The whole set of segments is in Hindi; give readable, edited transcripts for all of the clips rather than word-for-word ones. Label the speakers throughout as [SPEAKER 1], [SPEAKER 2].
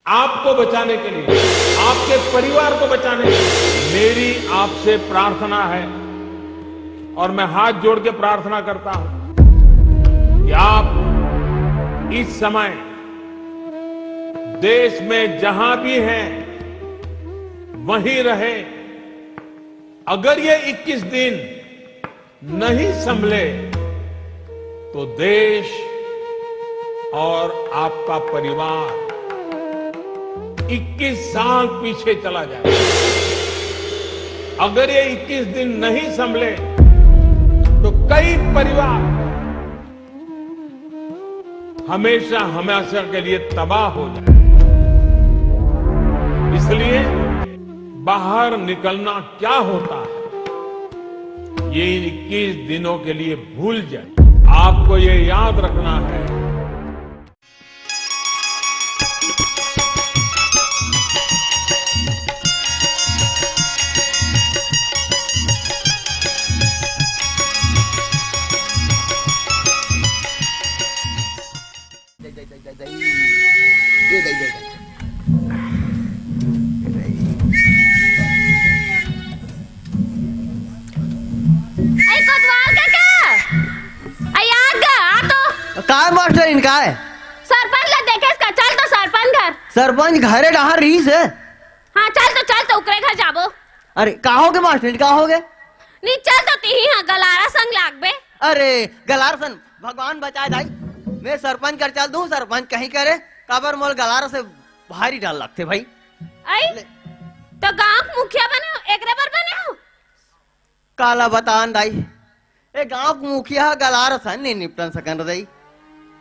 [SPEAKER 1] आपको बचाने के लिए, आपके परिवार को बचाने के लिए मेरी आपसे प्रार्थना है और मैं हाथ जोड़ के प्रार्थना करता हूं कि आप इस समय देश में जहां भी हैं वहीं रहे। अगर ये 21 दिन नहीं संभले तो देश और आपका परिवार 21 साल पीछे चला जाए। अगर ये 21 दिन नहीं संभले तो कई परिवार हमेशा हमेशा के लिए तबाह हो जाए। इसलिए बाहर निकलना क्या होता है ये 21 दिनों के लिए भूल जाए। आपको ये याद रखना है।
[SPEAKER 2] काय मास्टर इनका है
[SPEAKER 3] सरपंच ला देखे इसका। चल तो सरपंच घर।
[SPEAKER 2] सरपंच घरे डहार रही से।
[SPEAKER 3] हाँ चल तो उकरे घर जाबो।
[SPEAKER 2] अरे कहोगे मास्टर कहोगे?
[SPEAKER 3] नहीं चल तो ती हाँ गलारा संग लागबे।
[SPEAKER 2] अरे गलार सन भगवान बचाए दाई। मैं सरपंच कर चल दूं। सरपंच कहीं करे कबर मोल गलारा से भारी डाल लगते भाई।
[SPEAKER 3] आई तो गांव मुखिया बने हो, एकरे पर बने हो।
[SPEAKER 2] काला बतान दाई ए गांव मुखिया गलार सन नहीं निपटन सकन दाई।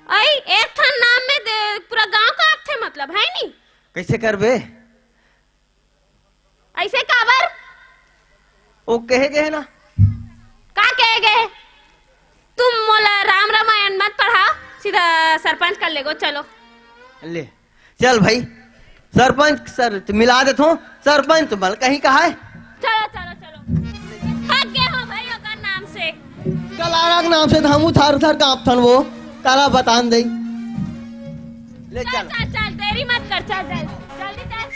[SPEAKER 3] आई एक था नाम में पूरा गांव का आप थे मतलब है नहीं।
[SPEAKER 2] कैसे करबे?
[SPEAKER 3] ऐसे काबर
[SPEAKER 2] ओ कहे गए ना
[SPEAKER 3] का कहे गए? तुम मोला राम रामायण मत पढ़ाओ, सीधा सरपंच कर लेगो। चलो
[SPEAKER 2] ले चल भाई सरपंच सर मिला देता हूँ। सरपंच बल कहीं कहा है।
[SPEAKER 3] चलो थक गए हो भाई ओकर नाम से।
[SPEAKER 2] गलारा के नाम से तो हम थार थार कांप थन वो काला बतान दे। ले
[SPEAKER 3] चल देरी मत कर। चल जल्दी चल।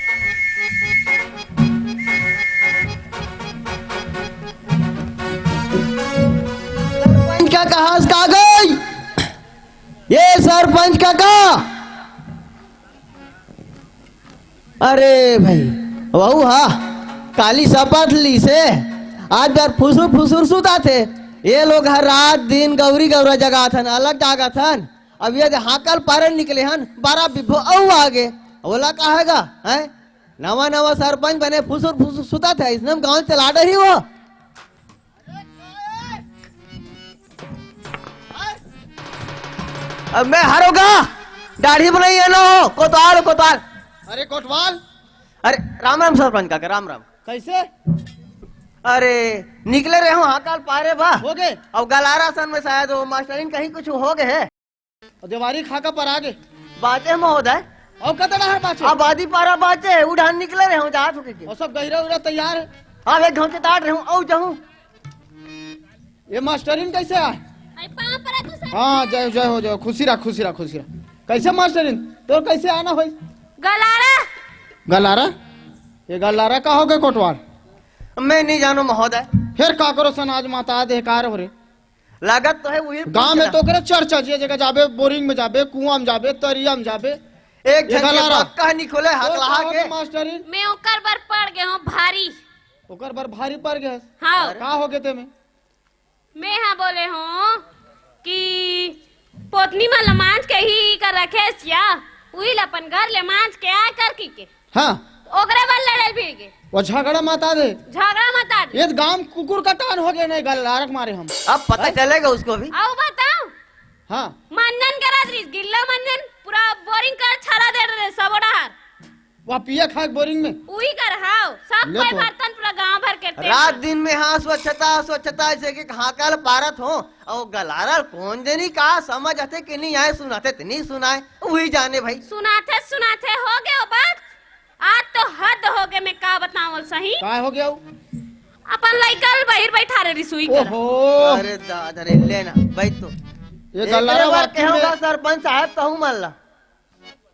[SPEAKER 2] सरपंच का कहा का गई ये सरपंच का अरे भाई वहू हा काली शपथ ली से आज बार फुसुर सुता थे। ये लोग हर रात दिन गौरी गौरा जगा थन अलग जागा थन। अब ये हाकल पारन निकले हन 12 बिभो आगे बोला कहेगा है नवा सरपंच बने फुसुर सुता था। इसने गांव चला रही वो। अब मैं हारोगा दाढ़ी बनाई है ना कोतवाल।
[SPEAKER 4] अरे कोतवाल।
[SPEAKER 2] अरे राम सरपंच का राम
[SPEAKER 4] कैसे?
[SPEAKER 2] अरे निकले रहे हूँ हाकल पारे बा
[SPEAKER 4] हो गए।
[SPEAKER 2] अब गलारा सन में शायद वो मास्टरिन कहीं कुछ हो गए है।
[SPEAKER 4] देवारी खाका पर आगे
[SPEAKER 2] बातें महोदय
[SPEAKER 4] और कतना है पाछे।
[SPEAKER 2] आबादी पारा बाचे उड़ान निकले रहे हूँ जा चुके
[SPEAKER 4] और सब गहिरा उरा तैयार है।
[SPEAKER 2] अब एक घंटे ताड़ रहे हूँ औ जाऊँ।
[SPEAKER 4] ये मास्टरिन कैसे आए?
[SPEAKER 3] पाँव पड़ा तू सर।
[SPEAKER 4] हाँ जय हो जय खुशी रहा। कैसे मास्टरिन तो कैसे आना हो? गलारा ये गलारा का हो गए कोटवाल?
[SPEAKER 2] मैं नहीं जानू महोदय।
[SPEAKER 4] फिर का करो सन आज माता देहकार हो रे।
[SPEAKER 2] लागत तो है वही
[SPEAKER 4] गांव में तो करे चर्चा ये जगह जाबे बोरिंग में जाबे कुआं में जाबे तरिया में जाबे।
[SPEAKER 2] एक गलारा कहानी खोले हाथ लहा के
[SPEAKER 4] मास्टरिन
[SPEAKER 3] मैं ओकर बर पड़ गए हूँ भारी।
[SPEAKER 4] ओकर बर भारी पड़ गए।
[SPEAKER 3] हाँ
[SPEAKER 4] का हो गए ते में?
[SPEAKER 3] मैं हाँ बोले हूँ कि पोतनी में लमांज के ही कर रखे सिया वही लपन घर ले मांज के आ कर के
[SPEAKER 4] हाँ
[SPEAKER 3] ओकरे बल लड़े भी गए।
[SPEAKER 4] वो झगड़ा मता दे।
[SPEAKER 3] झगड़ा मत आ।
[SPEAKER 4] ये गांव कुकुर का टान हो गया नहीं गलारक मारे हम।
[SPEAKER 2] अब पता चलेगा उसको भी।
[SPEAKER 3] आओ बताओ।
[SPEAKER 4] हाँ
[SPEAKER 3] मंजन करा दरी गिल्ला मंजन पूरा बोरिंग कर छाड़ा दे रहे सब डार
[SPEAKER 4] वहाँ पिया खा बोरिंग में
[SPEAKER 3] वही कर हाओ सब कोई बर्तन पूरा गांव भर के
[SPEAKER 2] रात दिन में हाँ स्वच्छता ऐसे कि हाकल पारत हो और गलारा कौन देनी का समझ आते कि नहीं आए सुनाते नहीं सुनाए वही जाने भाई।
[SPEAKER 3] सुनाते हो गए बात। आज तो हद हो गए। मैं का बताऊं सही
[SPEAKER 4] का हो गया?
[SPEAKER 3] अपन लइकल बाहर बैठा रे रिसुई कर।
[SPEAKER 2] ओहो अरे दादा रे लेना भाई तो
[SPEAKER 4] ये गलारा
[SPEAKER 2] बात कहोगा सरपंच साहब कहूं मल्ला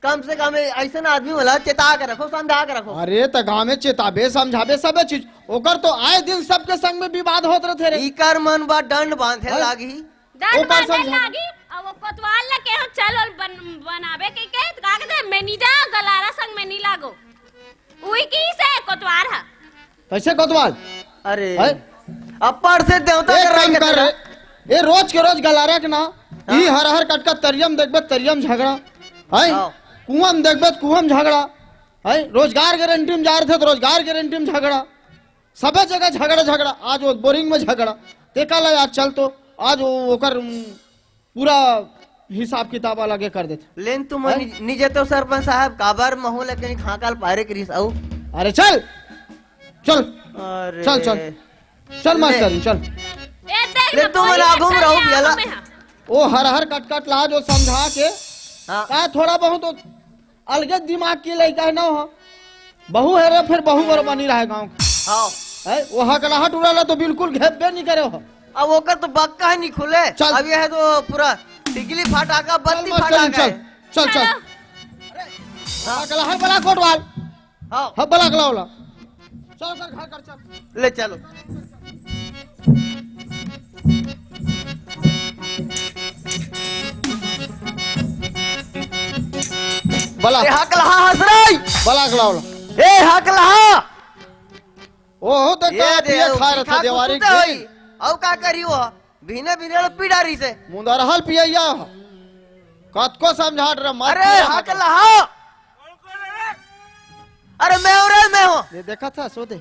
[SPEAKER 2] कम से कम ऐसे आदमी वाला चेता के रखो, समझा के रखो।
[SPEAKER 4] अरे त गाँव में चेताबे समझाबे सब चीज, ओकर तो आए दिन सबके संग में विवाद होत रहते रे।
[SPEAKER 2] इकर मन बा दंड बांधे
[SPEAKER 4] हाँ।
[SPEAKER 2] लागी।
[SPEAKER 3] दंड
[SPEAKER 4] ऊपर
[SPEAKER 3] बांधे
[SPEAKER 4] समझा।
[SPEAKER 3] लागी और वो कोतवाल ला के हम चल और बनावे के का कहते मैं नी जा गलारा संग में नी लागो। उही की से कोतवाल है।
[SPEAKER 4] कैसे कोतवाल?
[SPEAKER 2] अरे
[SPEAKER 4] है?
[SPEAKER 2] अपर से देवता
[SPEAKER 4] एक
[SPEAKER 2] कर
[SPEAKER 4] काम
[SPEAKER 2] रही
[SPEAKER 4] कर रहे, ये रोज के रोज गलारा के ना, ई हर हर कटका तरियम देखबे तरियम झगड़ा, है
[SPEAKER 2] हाँ।
[SPEAKER 4] कुआं में देखबे तो कुआं में झगड़ा, है रोजगार गारंटी में जा रहे थे तो रोजगार गारंटी में झगड़ा, सबे जगह झगड़ा। आज वो बोरिंग में झगड़ा, देखा ला आज चल तो आज वो ओकर पूरा हिसाब किताब अलगे कर देते।
[SPEAKER 2] लेन तुम निजे तो सरपंच साहब काबर महू लेकिन खाकाल पारे करिस आऊ।
[SPEAKER 4] अरे चल चल
[SPEAKER 2] अरे
[SPEAKER 4] चल चल चल मास्टर चल।
[SPEAKER 3] ए देख
[SPEAKER 2] ले
[SPEAKER 3] ना,
[SPEAKER 2] तुम
[SPEAKER 3] बोली
[SPEAKER 2] ना घूम
[SPEAKER 3] एक
[SPEAKER 2] रहो
[SPEAKER 3] साल
[SPEAKER 2] पियाला।
[SPEAKER 3] यहाँ में है।
[SPEAKER 4] वो हर हर कट ला जो समझा के
[SPEAKER 2] हाँ।
[SPEAKER 4] का थोड़ा बहुत तो अलगे दिमाग की लड़का है ना हो, बहू है रे फिर बहू और बनी रहा है गाँव
[SPEAKER 2] हाँ।
[SPEAKER 4] है वो हकलाहट उड़ाला तो बिल्कुल घेबे नहीं करे हो।
[SPEAKER 2] अब ओकर तो बक्का ही नहीं खुले।
[SPEAKER 4] चल।
[SPEAKER 2] अब ये है तो पूरा टिकली फाटाका बत्ती
[SPEAKER 4] चल
[SPEAKER 2] फाटाका
[SPEAKER 4] चल
[SPEAKER 2] है।
[SPEAKER 4] चल चल हकलाहट बड़ा कोटवाल,
[SPEAKER 2] हाँ
[SPEAKER 4] हाँ बड़ा अगला वाला चल कर घर कर चल।
[SPEAKER 2] ले चलो।
[SPEAKER 4] बला
[SPEAKER 2] ए हकलहा हंस रही।
[SPEAKER 4] बला अगला वाला
[SPEAKER 2] ए हकलहा
[SPEAKER 4] ओहो तो
[SPEAKER 2] ये
[SPEAKER 4] का
[SPEAKER 2] दे
[SPEAKER 4] पिए खा रहा था देवारी
[SPEAKER 2] कुत्ते होई। अब का करी वो बिना बिना पिडारी से।
[SPEAKER 4] मुंदरहल पिया कत को समझाट रे मत
[SPEAKER 2] अरे हकलहा, अरे मैं हो रे मैं हूँ।
[SPEAKER 4] ये देखा था सो दे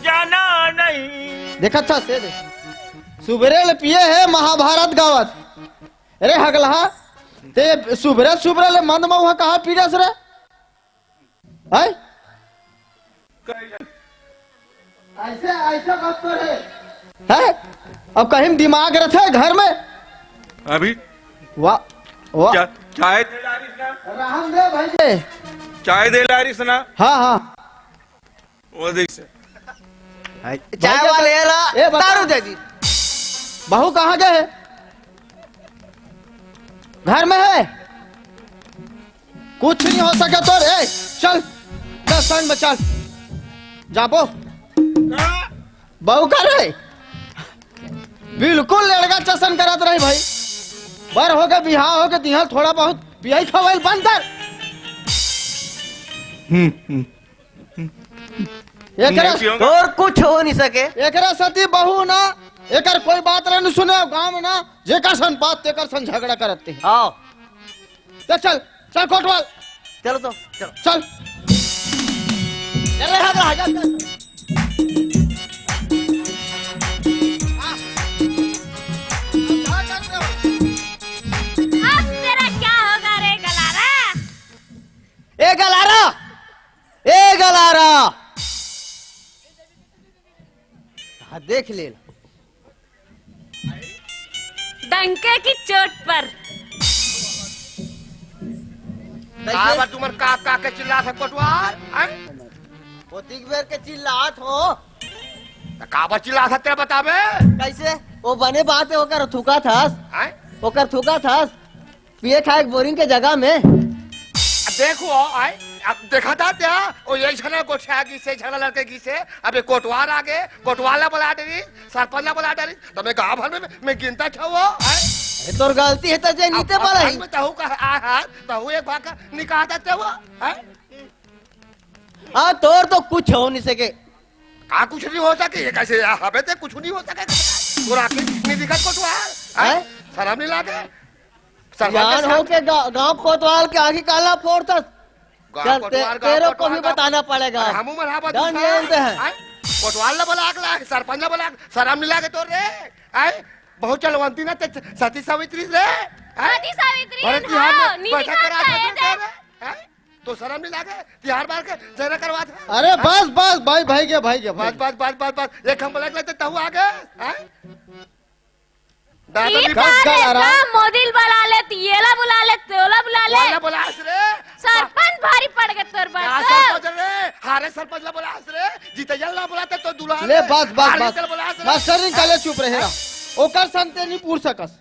[SPEAKER 1] जाना नहीं।
[SPEAKER 4] देखा था से दे सुबरेल पिए है महाभारत गावत। अरे हगलहा ते सुबरे मंद महुआ कहा पीरस रे है ऐसे ऐसे बात तो है। अब कहीं दिमाग रखे घर में
[SPEAKER 5] अभी
[SPEAKER 4] वाह वाह
[SPEAKER 5] क्या चाय
[SPEAKER 4] राम दे भाई जे।
[SPEAKER 5] चाय दे ला रही सुना
[SPEAKER 4] हाँ हाँ
[SPEAKER 5] वो देख से
[SPEAKER 2] चाय वाले
[SPEAKER 4] ए,
[SPEAKER 2] ला
[SPEAKER 4] बता।
[SPEAKER 2] दारू दे दी।
[SPEAKER 4] बहू कहाँ गए है? घर में है, कुछ नहीं हो सके तो रे चल 10 संग में चल जाबो बहू कर रहे बिल्कुल लड़का चसन करत रही भाई। बर हो गए बिहार हो गए तिहार थोड़ा बहुत बिहाई खवाइल बंद कर। एकरा
[SPEAKER 5] नहीं पियूंगा।
[SPEAKER 2] और कुछ हो नहीं सके।
[SPEAKER 4] एकरा सती बहू ना एकर कोई बात नहीं सुने गांव में ना जेकर सन बात तेकर सन झगड़ा करते हैं।
[SPEAKER 2] आओ
[SPEAKER 4] तो चल चल कोटवाल
[SPEAKER 2] चलो तो चलो।
[SPEAKER 4] चल
[SPEAKER 2] चल रे हगलहा चल।
[SPEAKER 3] अब तेरा क्या होगा रे गलारा?
[SPEAKER 2] ए गलारा, ए गलारा, हाँ देख ले।
[SPEAKER 3] डंके की चोट पर
[SPEAKER 5] काबर तुमर का के चिल्ला से कोटवाल
[SPEAKER 2] पोतिक बेर के चिल्लात हो
[SPEAKER 5] काबर चिल्ला सकते बताबे
[SPEAKER 2] कैसे? वो बने बात है ओकर थूका थास,
[SPEAKER 5] हैं
[SPEAKER 2] ओकर थूका थास पिए खाए बोरिंग के जगह में।
[SPEAKER 5] देखो आई अब देखा था क्या ओ ये झगड़ा को छागी से झगड़ा लड़के की से अबे कोटवाल आगे कोटवाला बुला डरी सरपंच बुला डरी तो मैं गांव भर में मैं गिनता था वो
[SPEAKER 2] अरे तोर गलती है तो जे नीते पड़ा ही।
[SPEAKER 5] तहु का आ तहु एक भाग निकाल देते वो हैं
[SPEAKER 2] हाँ तोर तो कुछ हो नहीं सके।
[SPEAKER 5] का कुछ नहीं हो सके ये कैसे हबे ते कुछ नहीं हो सके पूरा की नहीं दिखत कोटवाल हैं शर्म नहीं लागे
[SPEAKER 2] जान हो के गांव कोतवाल के आगे काला फोड़ता। चल तेरे को भी बताना पड़ेगा।
[SPEAKER 5] हमू मरहा बात
[SPEAKER 2] डन जानते हैं।
[SPEAKER 5] कोटवाल ला बोला अगला सरपंच ला बोला शर्म नहीं लागे तो रे आई बहुत चलवंती ना सती सावित्री रे
[SPEAKER 3] सती सावित्री
[SPEAKER 5] अरे
[SPEAKER 3] हाँ,
[SPEAKER 5] तिहार में
[SPEAKER 3] नीति
[SPEAKER 5] बैठक करा
[SPEAKER 3] करता है
[SPEAKER 5] था
[SPEAKER 3] जे।
[SPEAKER 5] हैं तो शर्म नहीं लागे तिहार बार के जरा करवा था
[SPEAKER 4] अरे बस बस भाई गया
[SPEAKER 5] बस बस बस बस बस एक हम बोला लेते तहु आगे हैं दादा
[SPEAKER 3] ई
[SPEAKER 5] भी
[SPEAKER 3] का
[SPEAKER 4] बस कर
[SPEAKER 3] रे,
[SPEAKER 4] रहा।
[SPEAKER 3] ना मोदिल बुला ले, येला बुला ले, तोला बुला ले।
[SPEAKER 5] वाला बोला रे
[SPEAKER 3] सरपंच भारी पड़ गए तोर
[SPEAKER 5] क्या
[SPEAKER 3] बात।
[SPEAKER 5] सरपंच रे हारे सरपंच ला बोला रे जीते ला बोला तो दुल्हा
[SPEAKER 4] ले बस बस बस बस कर चुप रहे ओकर संते नहीं पूछ सकस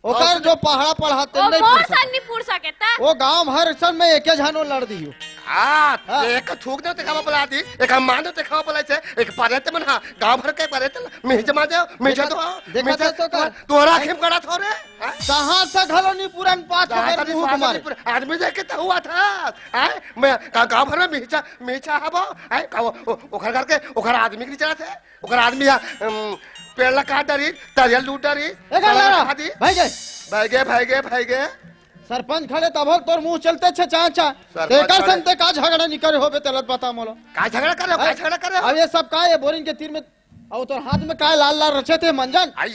[SPEAKER 4] ओकर जो पहाड़ा पढ़ाते
[SPEAKER 3] ओ
[SPEAKER 4] नहीं
[SPEAKER 3] मोर
[SPEAKER 4] पूछ सकस।
[SPEAKER 3] सन नहीं पूछ सकेता
[SPEAKER 4] वो गांव भर सन में एके झानो लड़ दियो
[SPEAKER 5] हाँ एक थूक दो देखा बोला दी एक हम मान दो देखा बोला छे एक पारे ते मन हां गांव भर के पारे ते मिज मा दे मिज तो
[SPEAKER 4] देखा तो कर।
[SPEAKER 5] तोरा खेम करा थोरे
[SPEAKER 4] कहां से घलो नहीं पुरान पाँच होकर मुंह मारे
[SPEAKER 5] आदमी देख के तो हुआ था हैं मैं गांव भर में मिचा मिचा हबो हैं ओखर घर के ओखर आदमी के चला थे ओखर आदमी पेड़ लगा डरी तरियल लूट डरी
[SPEAKER 4] ए गल्ला भाई गए
[SPEAKER 5] भाई गए
[SPEAKER 4] सरपंच खड़े तब तोर मुंह चलते छे चाचा
[SPEAKER 5] सरपंच
[SPEAKER 4] एकर
[SPEAKER 5] खड़े।
[SPEAKER 4] संते का झगड़ा निकल होबे तलत बता मोलो
[SPEAKER 5] का झगड़ा करे
[SPEAKER 4] अब ये सब का ये बोरिंग के तीर में और तोर हाथ में का लाल लाल रचे थे मंजन
[SPEAKER 5] आई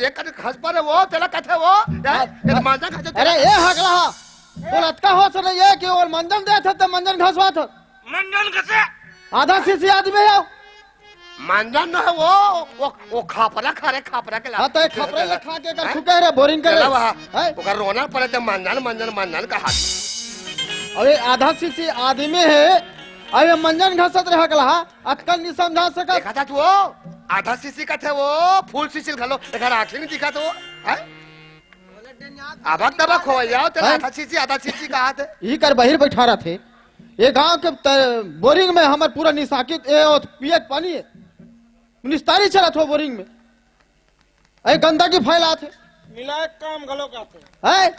[SPEAKER 5] ये कर खस पर वो तेला कथे वो ये मांजा खाते
[SPEAKER 4] अरे ये हगला हा तो लटका हो चले ये कि और मंजन दे थे तो मंजन घसवा था
[SPEAKER 5] मंजन कसे
[SPEAKER 4] आधा सीसी आदमी आओ
[SPEAKER 5] मंजन न है वो खापरा के ला
[SPEAKER 4] हां तो खपरे ले खा के कर थुके रे बोरिंग करे है
[SPEAKER 5] ओकर रोना पड़े तो मंजन का हाथ
[SPEAKER 4] अरे आधा सीसी आदमी है अरे मंजन घसत रह गला अटकल नहीं समझा सका
[SPEAKER 5] देखा था तू वो आधा सीसी का थे वो फुल सीसी घलो एकर आंखें नहीं दिखा तो है अबक दबक हो जाओ तेरा आधा सीसी का हाथ है
[SPEAKER 4] ई कर बाहर बैठा रहा थे ये गांव के बोरिंग में हमार पूरा निसाकित पिए पानी है निस्तारी चला था बोरिंग में अरे गंदगी फैला थे
[SPEAKER 6] मिला काम गलो का थे
[SPEAKER 4] है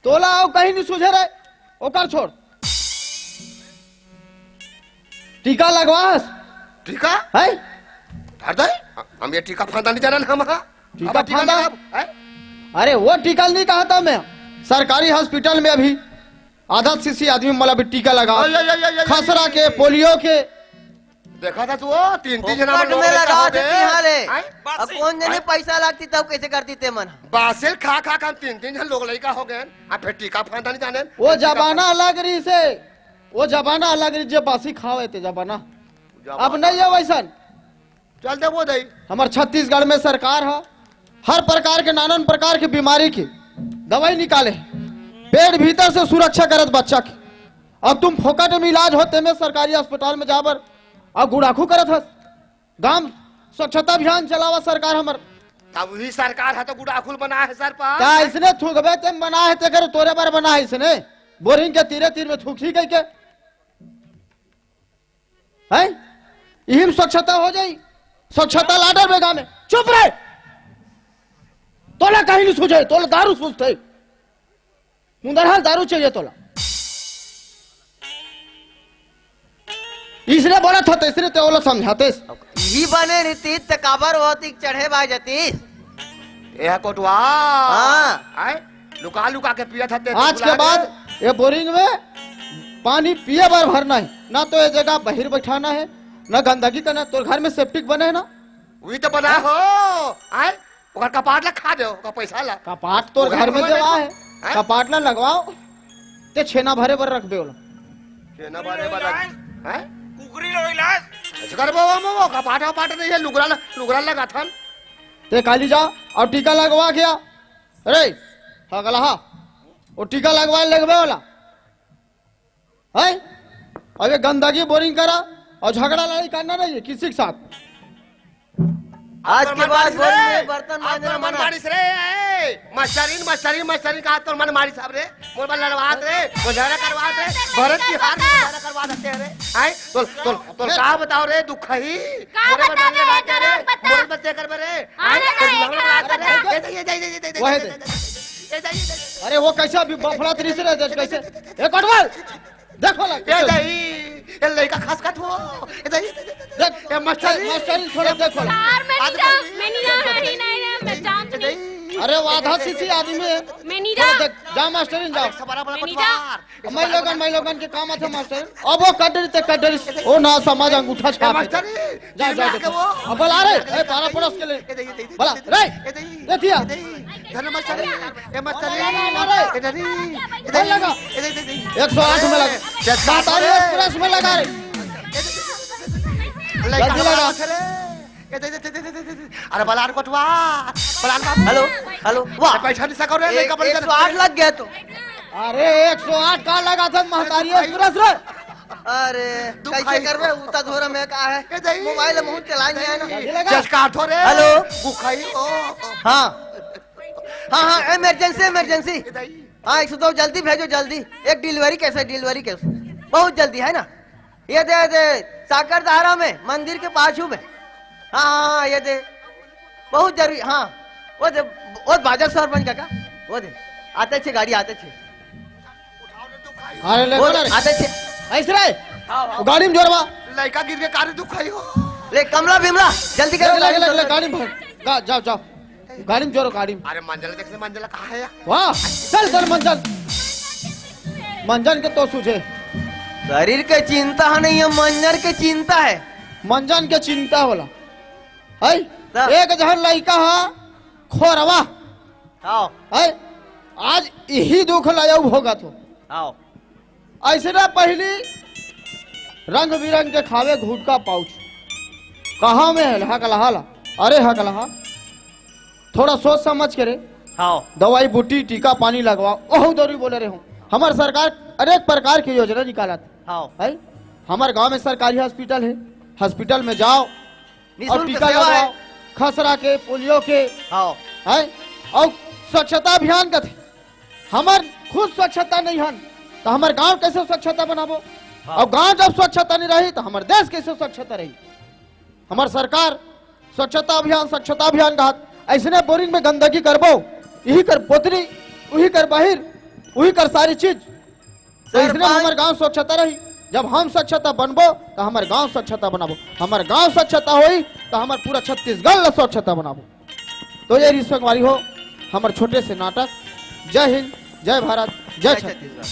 [SPEAKER 4] तोला आओ कहीं नहीं सुझे रहे ओकर छोड़ टीका लगवास
[SPEAKER 5] टीका
[SPEAKER 4] है
[SPEAKER 5] धर दे हम ये टीका फांदा नहीं जाना हम हां
[SPEAKER 4] टीका फांदा?
[SPEAKER 5] है
[SPEAKER 4] अरे वो टीका नहीं कहा था मैं सरकारी हॉस्पिटल में अभी आधा सीसी आदमी मला भी टीका लगा खसरा के पोलियो के
[SPEAKER 5] देखा था तू वो तीन जना
[SPEAKER 2] फोकट में लगा देती हाले
[SPEAKER 5] हैं?
[SPEAKER 2] अब कौन जने पैसा लागती तब कैसे करती ते मन
[SPEAKER 5] बासिल खा हम तीन जन लोग लड़का हो गए अब फिर टीका फांदा नहीं जाने
[SPEAKER 4] वो जमाना अलग रही से वो जमाना अलग रही जो बासी खावे थे जमाना अब नहीं है वैसन
[SPEAKER 5] चल दे वो दई
[SPEAKER 4] हमारे छत्तीसगढ़ में सरकार है हर प्रकार के नानान प्रकार की बीमारी की दवाई निकाले पेट भीतर से सुरक्षा करत बच्चा की अब तुम फोकट में इलाज होते में सरकारी अस्पताल में जाबर अब गुड़ाखू करत हस गांव स्वच्छता अभियान चलावा सरकार हमर
[SPEAKER 5] तब वही सरकार है तो गुड़ाखुल बना है सर पर
[SPEAKER 4] क्या इसने थूकबे ते बना है ते करे तोरे बार बना है इसने बोरिंग के तीरे तीर में थूकी गई के है यही स्वच्छता हो जाई स्वच्छता लाडर बेगा में चुप रहे तोला कहीं नहीं सूझे तोला दारू सूझते मुंदरहाल दारू चाहिए तोला इसने बोला था इसने तो ओला समझाते
[SPEAKER 2] ही बने रीति त काबर होती चढ़े बा जती
[SPEAKER 5] यह कोटवा
[SPEAKER 2] हाँ।
[SPEAKER 5] आए लुका के पिया था
[SPEAKER 4] आज के बाद ये बोरिंग में पानी पिए बार भरना है ना तो ये जगह बाहर बैठाना है ना गंदगी करना तो घर में सेप्टिक बने है ना
[SPEAKER 5] वही तो बना हो आए ओकर कपाट ला खा दो ओकर पैसा ला
[SPEAKER 4] कपाट तो घर में देवा है कपाट ना लगवाओ ते छेना भरे भर रख दे
[SPEAKER 5] केना बारे बता हैं
[SPEAKER 6] कुकरी लो इलाज
[SPEAKER 5] ऐसे कर वो कपाट नहीं है लुगरा लगा था
[SPEAKER 4] ते काली जा और टीका लगवा गया अरे हगला हा वो टीका लगवा लगवे वाला है अबे गंदगी बोरिंग करा और झगड़ा लड़ाई करना नहीं है किसी के साथ
[SPEAKER 2] आज के बाद बोरिंग में बर्तन मांजना
[SPEAKER 5] मन
[SPEAKER 2] मना
[SPEAKER 5] मारिस रे मस्टरीन का तो मन मारिस अब रे मोर बल लड़वात रे गुजारा करवात रे भरत की हार में गुजारा करवा देते रे आई तो का बताओ रे दुख ही
[SPEAKER 3] का
[SPEAKER 5] मोरे
[SPEAKER 3] बता
[SPEAKER 5] बदले
[SPEAKER 3] रे,
[SPEAKER 5] बात रे
[SPEAKER 3] जरा बता।
[SPEAKER 5] मोर बच्चे कर रे
[SPEAKER 3] हाँ, ना,
[SPEAKER 5] ये
[SPEAKER 4] अरे वो कैसा अभी बफड़ा तरी से रहते कैसे एक कटवाल देखो लग
[SPEAKER 5] ये लड़का खास का थो ये
[SPEAKER 4] मास्टर थोड़ा देखो ला।
[SPEAKER 3] कार मैं नहीं जा है ही नहीं है मैं जानती नहीं
[SPEAKER 4] अरे वो आधा सीसी आदमी है
[SPEAKER 3] मैं नहीं
[SPEAKER 4] थोड़ा
[SPEAKER 3] जा
[SPEAKER 4] देख जा मास्टर जाओ
[SPEAKER 5] सबरा बड़ा
[SPEAKER 3] मैं नहीं जा।
[SPEAKER 5] पटवार
[SPEAKER 4] मैं लोगन के काम आथे मास्टर अब वो कटरी ते कटरी ओ ना समाज अंगूठा छाप
[SPEAKER 5] मास्टर
[SPEAKER 4] जा जा देखो अब बोला रे ए पारा पड़ोस के लिए बोला रे ये थिया
[SPEAKER 5] धन मास्टर ए मास्टर
[SPEAKER 4] बोल लगा 108 में लगा सातारी एक्सप्रेस में लगा रे जल्दी लगा
[SPEAKER 5] अरे बलार कोटवा बलार का
[SPEAKER 2] हेलो हेलो वाह
[SPEAKER 5] पैसा नहीं सको रे लड़का बल
[SPEAKER 2] 108 लग गया तो
[SPEAKER 4] अरे 108 का लगा था महतारी एक्सप्रेस रे
[SPEAKER 2] अरे
[SPEAKER 5] दुखाई
[SPEAKER 2] कैसे करबे उता धोरा में का है
[SPEAKER 5] ए दई
[SPEAKER 2] मोबाइल मुंह चला नहीं है ना
[SPEAKER 5] जस काठो रे
[SPEAKER 2] हेलो।
[SPEAKER 5] बुखाई ओ
[SPEAKER 2] हाँ हाँ हाँ इमरजेंसी इमरजेंसी
[SPEAKER 5] ए दई
[SPEAKER 2] हाँ 102 जल्दी भेजो जल्दी एक डिलीवरी कैसे बहुत जल्दी है ना ये दे साकर धारा में मंदिर के पाछू में हाँ हाँ ये दे बहुत जरूरी हाँ वो बाजार सरपंच काका वो दे आते छे गाड़ी आते छे
[SPEAKER 4] अरे ले
[SPEAKER 2] वो
[SPEAKER 4] बोला
[SPEAKER 2] आते छे
[SPEAKER 4] ऐसे रे
[SPEAKER 2] आओ।
[SPEAKER 4] गाड़ी में जोड़वा
[SPEAKER 5] लड़का गिर के कार दुखाई हो
[SPEAKER 2] ले कमला बिमला जल्दी कर
[SPEAKER 4] ले गाड़ी में भर जाओ जाओ गाड़ी में जोड़ो गाड़ी में
[SPEAKER 5] अरे मंजल देखने मंजल कहाँ है
[SPEAKER 4] वाह चल चल मंजन मंजन के तो सूझे
[SPEAKER 2] शरीर के चिंता नहीं है मंजर के चिंता है
[SPEAKER 4] मंजन के चिंता होला है
[SPEAKER 2] तब।
[SPEAKER 4] एक जहर लड़का हा खोरवा
[SPEAKER 2] आओ
[SPEAKER 4] है आज यही दुख लाया भोगा तो
[SPEAKER 2] आओ
[SPEAKER 4] ऐसे ना पहली रंग बिरंग के खावे घुटका पाउच कहा में है हकलहाला अरे हकलहा थोड़ा सोच समझ के रे
[SPEAKER 2] आओ
[SPEAKER 4] दवाई बूटी टीका पानी लगवाओ ओह दौरी बोले रहे हूँ हमार सरकार अनेक प्रकार की योजना निकाला
[SPEAKER 2] आओ
[SPEAKER 4] है हमारे गांव में सरकारी हॉस्पिटल है हॉस्पिटल में जाओ और
[SPEAKER 2] निःशुल्क
[SPEAKER 4] टीका
[SPEAKER 2] सेवा है
[SPEAKER 4] लगवाओ खसरा के पोलियो के
[SPEAKER 2] आओ
[SPEAKER 4] है और स्वच्छता अभियान का थे हमार खुद स्वच्छता नहीं हन तो हमारे गांव कैसे स्वच्छता बनाबो और गांव जब स्वच्छता नहीं रही तो हमारे देश कैसे स्वच्छता रही हमार सरकार स्वच्छता अभियान का ऐसे बोरिंग में गंदगी करबो यही कर पोतरी वही कर बाहर वही कर सारी चीज तो इसलिए हमारे गांव स्वच्छता रही जब हम स्वच्छता बनबो तो हमारे गांव स्वच्छता बनाबो हमारे गांव स्वच्छता होई तो हमारे पूरा छत्तीसगढ़ स्वच्छता बनाबो तो ये रिश्वकवारी हो हमारे छोटे से नाटक जय हिंद जय भारत जय छत्तीसगढ़।